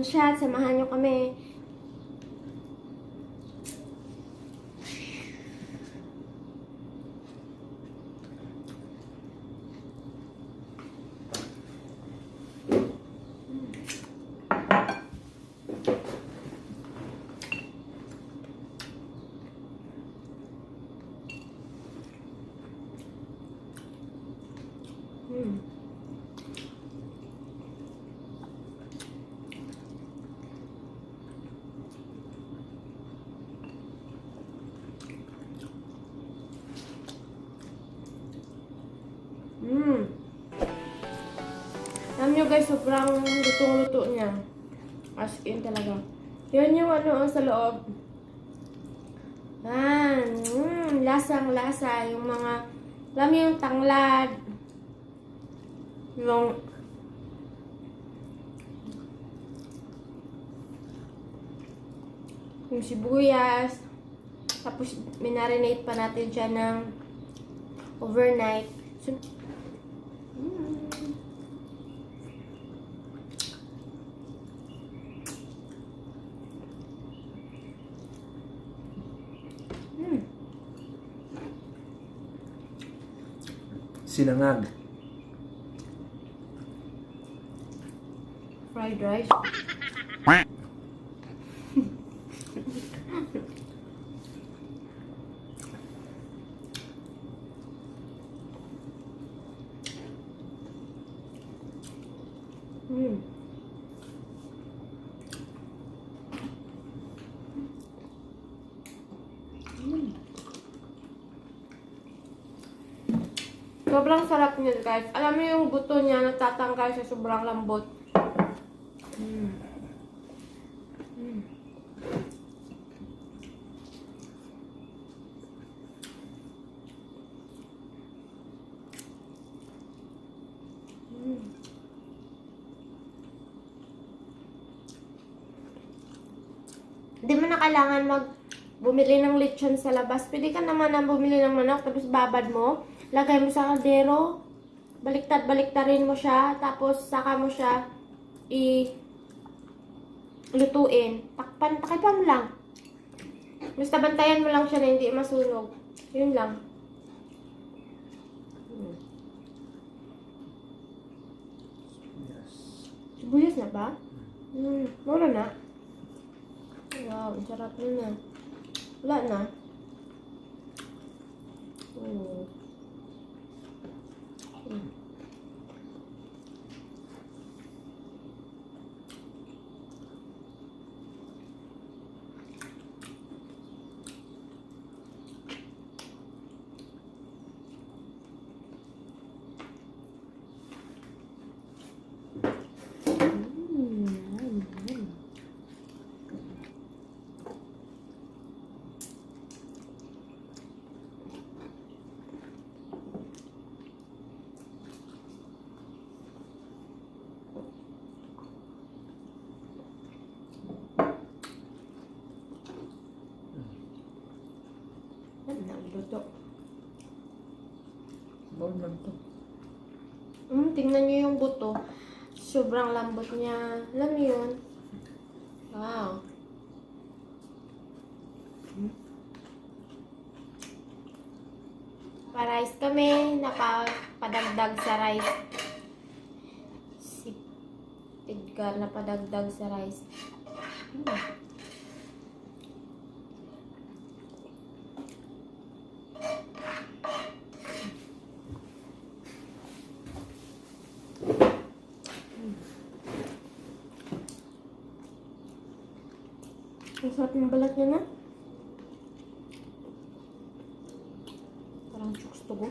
siya. Samahan nyo kami. Alam nyo guys, sobrang lutong-luto niya. As in talaga. Yun yung ano sa loob. Lasang-lasa. Yung mga, alam nyo yung tanglad. Yung sibuyas. Tapos, minarinate pa natin siya ng overnight. So, Sinangag. fried rice. Sobrang sarap niya guys. Alam mo yung buto niya natatanggal sa sobrang lambot. Hindi mo na kailangan bumili ng lechon sa labas. Pwede ka naman na bumili ng manok, tapos babad mo, lagay mo sa kaldero, baliktad-baliktarin mo siya, tapos saka mo siya lutuin. Takipan mo lang. Basta bantayan mo lang siya na hindi masunog. Yun lang. Sibuyas na ba? Mura na. Wow, ang sarap na. Wala na. Luto. Bawal lang to. Tingnan nyo yung buto. Sobrang lambot niya. Alam niyo yun? Wow. Pa-rice kami. Napadagdag sa rice. Si Edgar napadagdag sa rice. Ang sarap ng balat niya na. Parang chooks to go.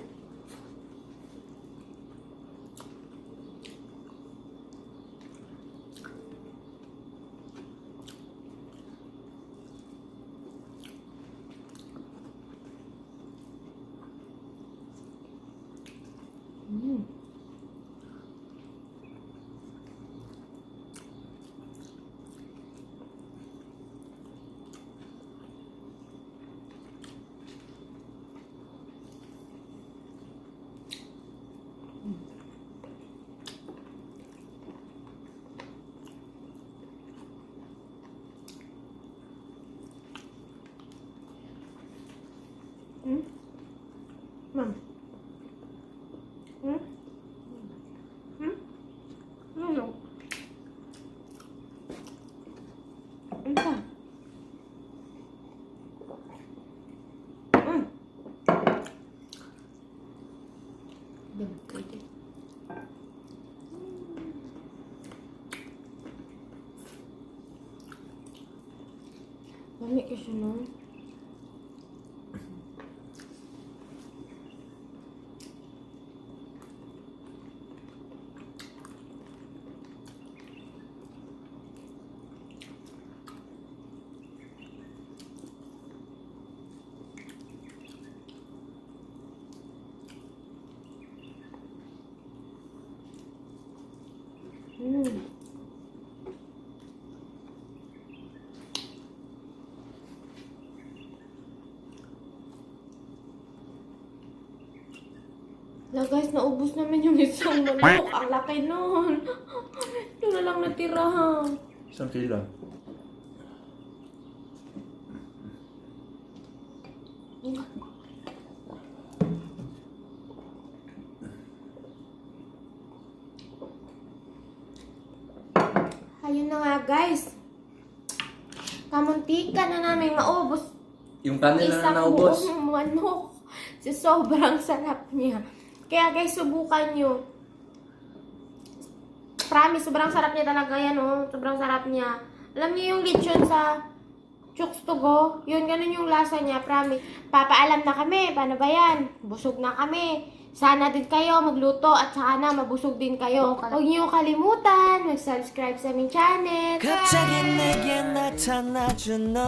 Ano ba? Pwede. Lami kasi no? Wala guys, naubos namin yung isang manok. Ang laki nun. Ito na lang natira. Isang kilo. Ayun na nga guys. Kamuntika na namin maubos. Yung kanin na Isang naubos. buong manok. Sa sobrang sarap niya. Kaya guys, subukan nyo. Promise, sobrang sarap niya talaga yan, oh. Sobrang sarap niya. Alam niyo yung lechon sa Chooks to Go? Yun, ganun yung lasa niya, promise. Papaalam na kami. Paano ba yan? Busog na kami. Sana din kayo magluto at sana mabusog din kayo. Huwag niyo kalimutan mag-subscribe sa aming channel. 갑자기 내게 나타나준 너